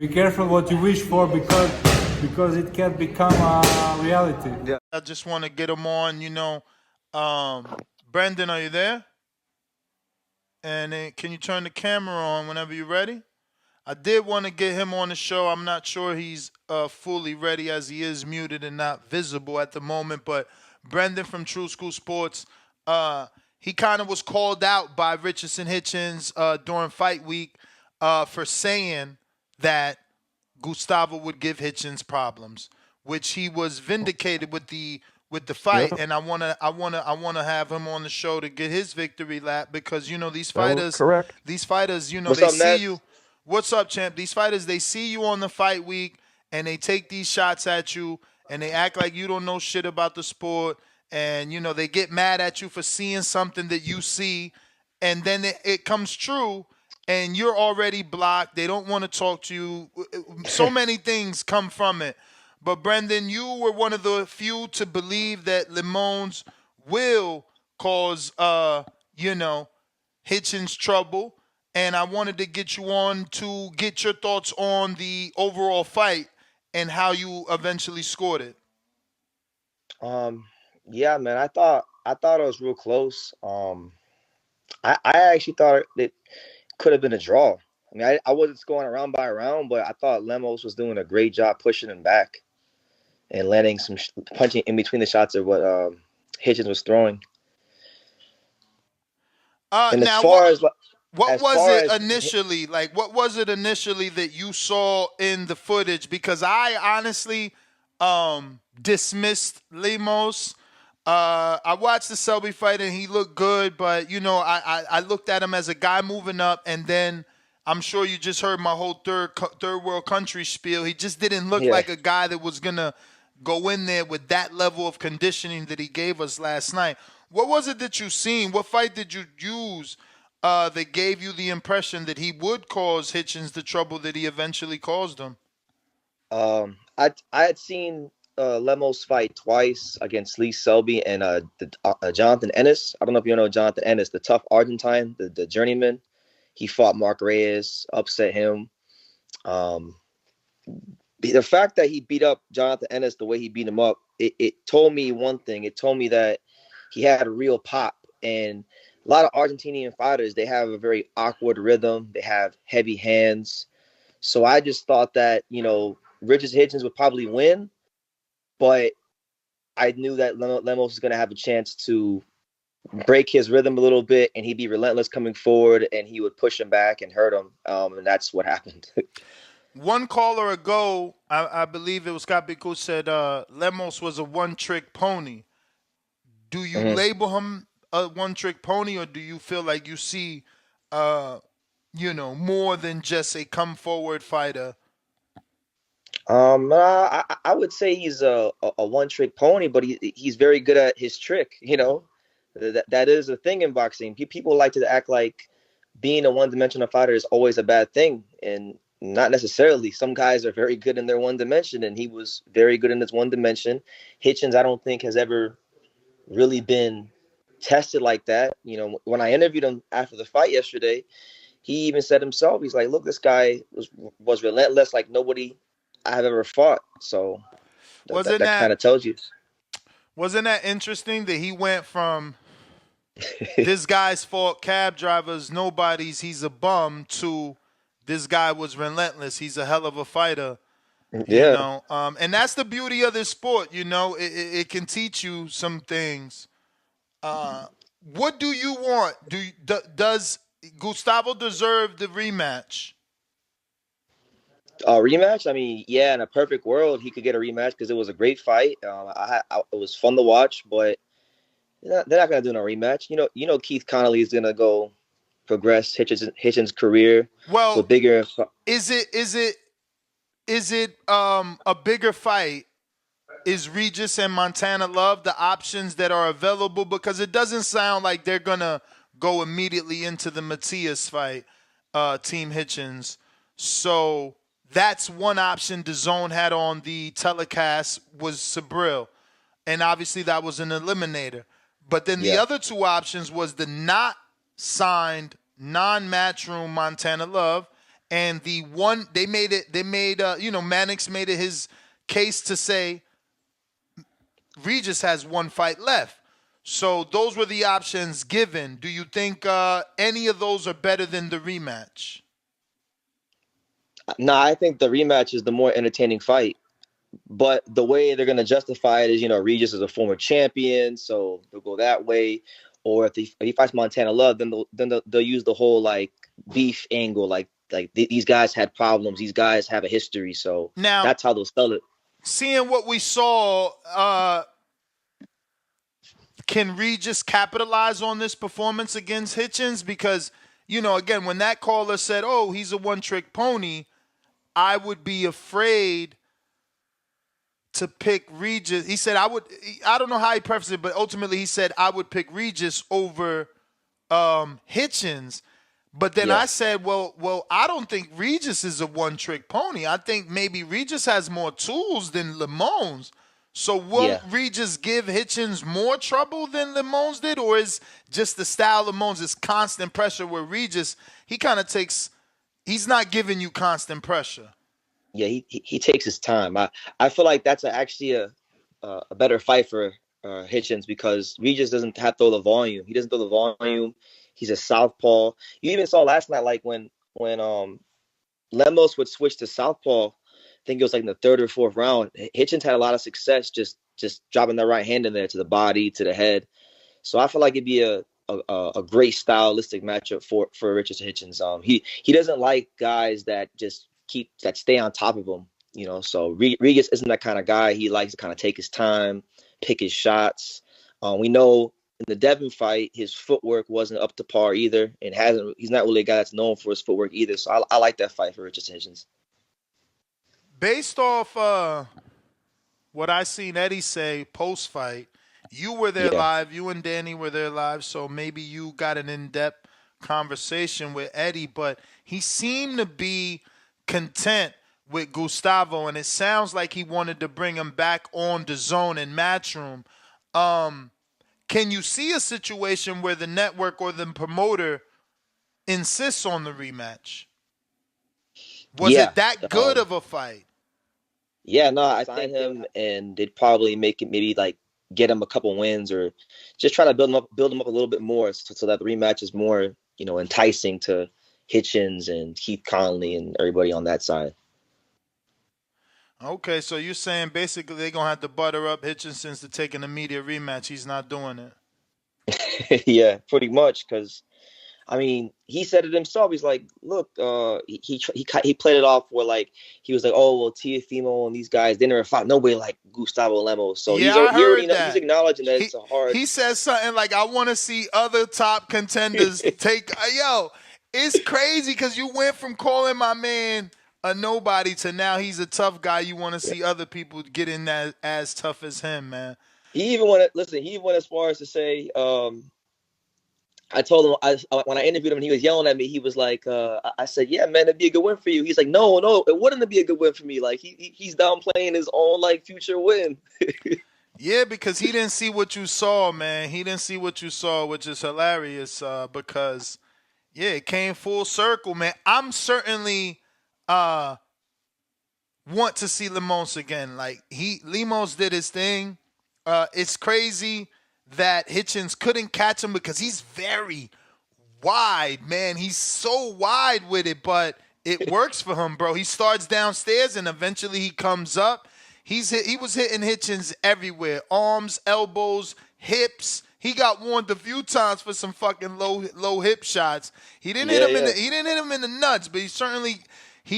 Be careful what you wish for because it can become a reality. Yeah. I just want to get him on, Brendan, are you there? And can you turn the camera on whenever you're ready? I did want to get him on the show. I'm not sure he's fully ready as he is muted and not visible at the moment. But Brendan from True School Sports, he kind of was called out by Richardson Hitchins during fight week for saying that Gustavo would give Hitchins problems, which he was vindicated with the fight. Yeah, And I wanna have him on the show to get his victory lap because these that was fighters, correct. What's they up, see Ness? you. What's up, champ? These fighters, they see you on the fight week and they take these shots at you and they act like you don't know shit about the sport. And, they get mad at you for seeing something that you see. And then it comes true and you're already blocked. They don't want to talk to you. So many things come from it. But, Brendan, you were one of the few to believe that Lemos will cause, Hitchens trouble, and I wanted to get you on to get your thoughts on the overall fight and how you eventually scored it. Yeah, man. I thought it was real close. I actually thought it could have been a draw. I mean, I wasn't scoring round by round, but I thought Lemos was doing a great job pushing him back and landing some punching in between the shots of what Hitchens was throwing. And Now, what as was far it as initially? Like, what was it initially that you saw in the footage? Because I honestly dismissed Lemos. I watched the Selby fight and he looked good, but I looked at him as a guy moving up, and then I'm sure you just heard my whole third world country spiel. He just didn't look yeah. like a guy that was gonna go in there with that level of conditioning that he gave us last night. What was it that you seen? What fight did you use that gave you the impression that he would cause Hitchens the trouble that he eventually caused him? I had seen Lemos fight twice against Lee Selby and Jonathan Ennis. I don't know if you know Jonathan Ennis, the tough Argentine, the journeyman. He fought Mark Reyes, upset him. The fact that he beat up Jonathan Ennis the way he beat him up, it told me one thing. It told me that he had a real pop. And a lot of Argentinian fighters, they have a very awkward rhythm. They have heavy hands. So I just thought that, Richardson Hitchins would probably win. But I knew that Lemos was going to have a chance to break his rhythm a little bit, and he'd be relentless coming forward, and he would push him back and hurt him. And that's what happened. One caller ago, I believe it was Scott Biku, said Lemos was a one-trick pony. Do you label him a one-trick pony, or do you feel like you see, more than just a come-forward fighter? I would say he's a one-trick pony, but he's very good at his trick. That is a thing in boxing. People like to act like being a one-dimensional fighter is always a bad thing, and not necessarily. Some guys are very good in their one dimension, and he was very good in his one dimension. Hitchens, I don't think, has ever really been tested like that. When I interviewed him after the fight yesterday, he even said himself, he's like, look, this guy was relentless like nobody I have ever fought. So that kind of tells you. Wasn't that interesting that he went from this guy's fought cab drivers, nobody's, he's a bum, to this guy was relentless, he's a hell of a fighter. Yeah. And that's the beauty of this sport. It can teach you some things. What do you want? Does Gustavo deserve the rematch? Rematch? I mean, yeah, in a perfect world, he could get a rematch because it was a great fight. It was fun to watch, but they're not going to do no rematch. Keith Connolly is going to go progress Hitchens' career. Well, with bigger. Is it a bigger fight? Is Regis and Montana Love the options that are available? Because it doesn't sound like they're going to go immediately into the Matias fight, Team Hitchens. So that's one option DAZN had on the telecast was Sabril. And obviously that was an eliminator. But then the other two options was the not signed, non-matchroom Montana Love And Mannix made it his case to say Regis has one fight left. So those were the options given. Do you think any of those are better than the rematch? No, I think the rematch is the more entertaining fight. But the way they're going to justify it is, Regis is a former champion, so they'll go that way. Or if he fights Montana Love, then they'll use the whole like beef angle, like these guys had problems, these guys have a history, so now that's how they'll sell it. Seeing what we saw, can Regis capitalize on this performance against Hitchins? Because again, when that caller said, "Oh, he's a one-trick pony," I would be afraid to pick Regis. He said, I don't know how he prefaced it, but ultimately he said, I would pick Regis over Hitchins. But then I said, well, I don't think Regis is a one-trick pony. I think maybe Regis has more tools than Lemos. So won't Regis give Hitchins more trouble than Lemos did? Or is just the style of Lemos is constant pressure where Regis, he kind of he's not giving you constant pressure. Yeah, he takes his time. I feel like that's actually a better fight for Hitchins because Regis doesn't have to throw the volume. He doesn't throw the volume. He's a southpaw. You even saw last night, like when Lemos would switch to southpaw. I think it was like in the third or fourth round. Hitchins had a lot of success just dropping that right hand in there to the body, to the head. So I feel like it'd be a great stylistic matchup for Richardson Hitchins. He doesn't like guys that just stay on top of him, So Regis isn't that kind of guy. He likes to kind of take his time, pick his shots. We know in the Devin fight, his footwork wasn't up to par either, and he's not really a guy that's known for his footwork either. So I like that fight for Richardson Hitchins. Based off what I seen Eddie say post fight, you were there live. You and Danny were there live, so maybe you got an in-depth conversation with Eddie, but he seemed to be content with Gustavo, and it sounds like he wanted to bring him back on the zone and Matchroom. Can you see a situation where the network or the promoter insists on the rematch? Was it that good of a fight? Yeah, no, I signed him, and they'd probably make it maybe like get him a couple wins or just try to build him up a little bit more so that the rematch is more, enticing to Hitchins and Keith Conley and everybody on that side. Okay, so you're saying basically they're going to have to butter up Hitchins since they're taking a media rematch. He's not doing it. Yeah, pretty much, because, he said it himself. He's like, look, he played it off where, like, he was like, oh, well, Teofimo and these guys, they never fought nobody like Gustavo Lemos. So he's acknowledging that it's a hard. He says something like, I want to see other top contenders take – it's crazy because you went from calling my man a nobody to now he's a tough guy. You want to see other people get in that as tough as him, man. He even went as far as to say, I told him when I interviewed him and he was yelling at me, he was like, I said, yeah, man, it'd be a good win for you. He's like, no, it wouldn't be a good win for me. Like he's downplaying his own like future win. Yeah, because he didn't see what you saw, man. He didn't see what you saw, which is hilarious because, it came full circle, man. I'm certainly want to see Lemos again. Like Lemos did his thing. It's crazy that Hitchins couldn't catch him because he's very wide, man. He's so wide with it, but it works for him, bro. He starts downstairs and eventually he comes up. He was hitting Hitchins everywhere. Arms, elbows, hips. He got warned a few times for some fucking low hip shots. He didn't hit him in the nuts, but he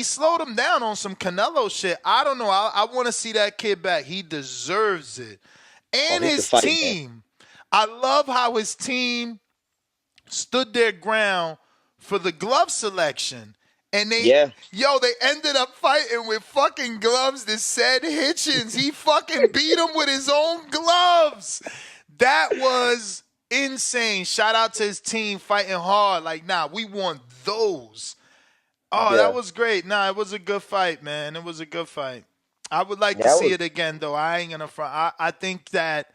slowed him down on some Canelo shit. I don't know. I want to see that kid back. He deserves it. And his team. Man. I love how his team stood their ground for the glove selection. And they ended up fighting with fucking gloves that said Hitchins. He fucking beat him with his own gloves. That was insane. Shout out to his team fighting hard. Like, we want those. Oh, that was great. It was a good fight, man. It was a good fight. I would like to see it again, though. I ain't going to front. I think that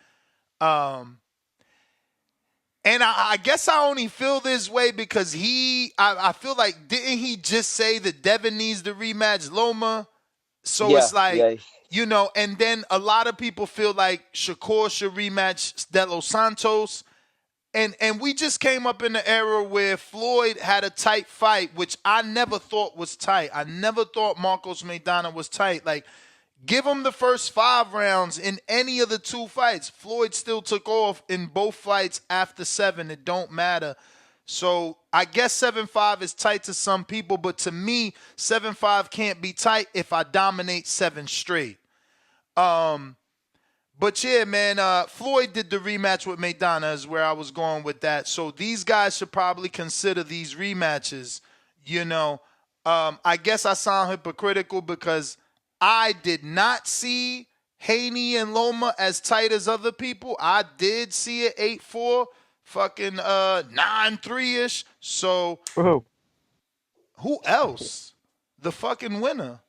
And I guess I only feel this way because I feel like, didn't he just say that Devin needs to rematch Loma? So Yeah, it's like, yeah. you know, and then a lot of people feel like Shakur should rematch De Los Santos. And we just came up in the era where Floyd had a tight fight, which I never thought was tight. I never thought Marcos Maidana was tight. Like, give him the first 5 rounds in any of the 2 fights. Floyd still took off in both fights after 7. It don't matter. So I guess 7-5 is tight to some people, but to me, 7-5 can't be tight if I dominate 7 straight. But yeah, man, Floyd did the rematch with Maidana is where I was going with that. So these guys should probably consider these rematches, you know. I guess I sound hypocritical because I did not see Haney and Loma as tight as other people. I did see it 8-4, fucking 9-3-ish. So who else? The fucking winner.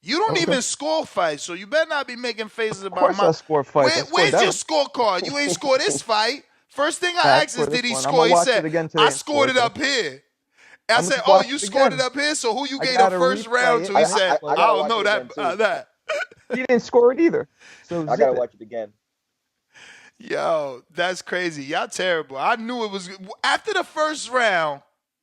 You don't even score fights, so you better not be making faces about course I score fights. Where's your scorecard? You ain't scored this fight. First thing I asked is, did he score? He said, I scored it up here. I said, oh, you scored it up here? So who you gave the first round to? He said, I don't know that. He didn't score it either. So I gotta watch it again. Yo, that's crazy. Y'all terrible. I knew it was. After the first round,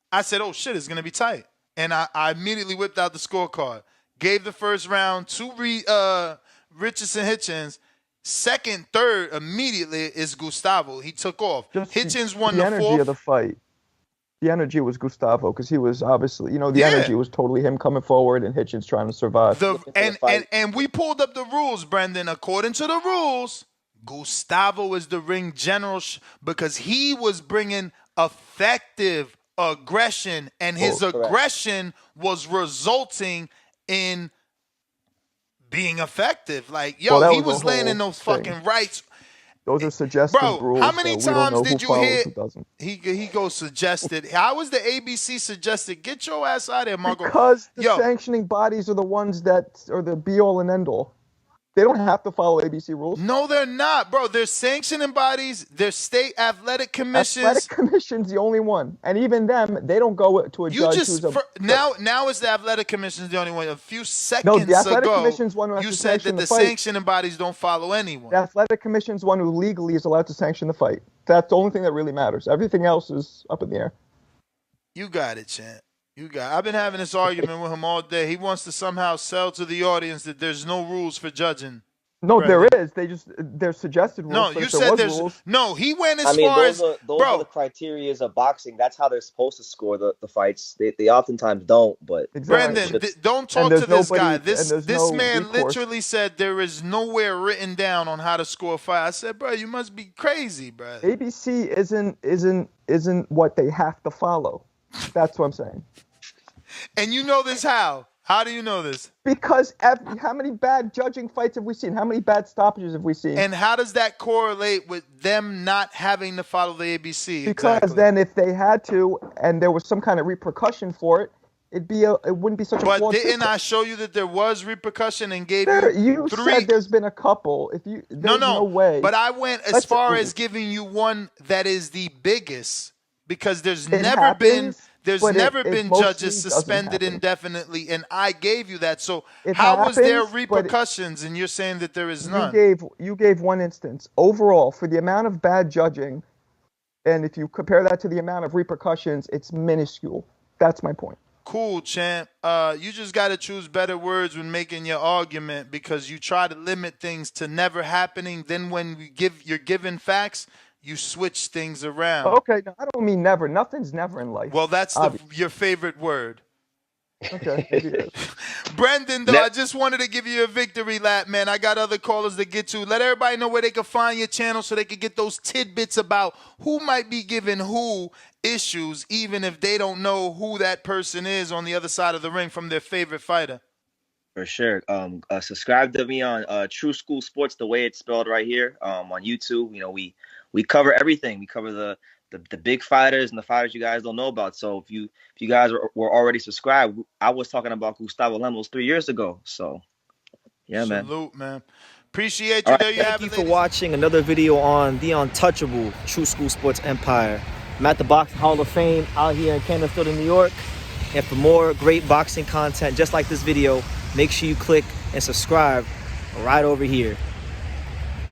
I said, oh, shit, it's going to be tight. And I immediately whipped out the scorecard. Gave the first round to Richardson Hitchins. Second, third, immediately is Gustavo. He took off. Hitchins won the 4th. The energy of the fight. The energy was Gustavo because he was obviously, the energy was totally him coming forward and Hitchins trying to survive. And we pulled up the rules, Brendan. According to the rules, Gustavo is the ring general because he was bringing effective aggression, and his aggression was resulting in being effective. Like, yo, he was laying in those fucking rights. Those are suggested rules. How many times did you hear he goes suggested? How was the ABC suggested? Get your ass out of here, Marco. Because the sanctioning bodies are the ones that are the be-all and end-all. They don't have to follow ABC rules. No, they're not, bro. They're sanctioning bodies. They're state athletic commissions. Athletic commission's the only one. And even them, they don't go to a judge who's now it's the athletic commission's the only one. A few seconds the athletic commission's one who has you to said that sanction the fight. sanctioning bodies don't follow anyone. The athletic commission's one who legally is allowed to sanction the fight. That's the only thing that really matters. Everything else is up in the air. You got it, champ. I've been having this argument with him all day. He wants to somehow sell to the audience that there's no rules for judging. No, there is. They're suggested rules. No, you said there's rules. No, he went as far as those are the criteria of boxing. That's how they're supposed to score the fights. They oftentimes don't, but Brendan, don't talk to this guy. This man literally said there is nowhere written down on how to score a fight. I said, bro, you must be crazy, bro. ABC isn't what they have to follow. That's what I'm saying. And you know this how? How do you know this? Because how many bad judging fights have we seen? How many bad stoppages have we seen? And how does that correlate with them not having to follow the ABC? Because then if they had to and there was some kind of repercussion for it, it wouldn't be such a flawed But didn't system. I show you that there was repercussion and gave you 3? Said there's been a couple. No way. But I went as far as giving you one that is the biggest because there's never been judges suspended indefinitely, and I gave you that. So how was there repercussions, and you're saying that there is none? You gave one instance. Overall, for the amount of bad judging, and if you compare that to the amount of repercussions, it's minuscule. That's my point. Cool, champ. You just got to choose better words when making your argument because you try to limit things to never happening. Then when you're given facts, you switch things around. Okay, no, I don't mean never. Nothing's never in life. Well, that's your favorite word. Okay. Brendan, though, I just wanted to give you a victory lap, man. I got other callers to get to. Let everybody know where they can find your channel so they can get those tidbits about who might be giving who issues, even if they don't know who that person is on the other side of the ring from their favorite fighter. For sure. Subscribe to me on True School Sports, the way it's spelled right here, on YouTube. We cover everything. We cover the big fighters and the fighters you guys don't know about. So if you guys were already subscribed, I was talking about Gustavo Lemos 3 years ago. So, yeah, Salute, man. Appreciate All you. right, There you have Thank you it, for ladies. watching another video on the untouchable True School Sports Empire. I'm at the Boxing Hall of Fame out here in Canterfield, New York. And for more great boxing content just like this video, make sure you click and subscribe right over here.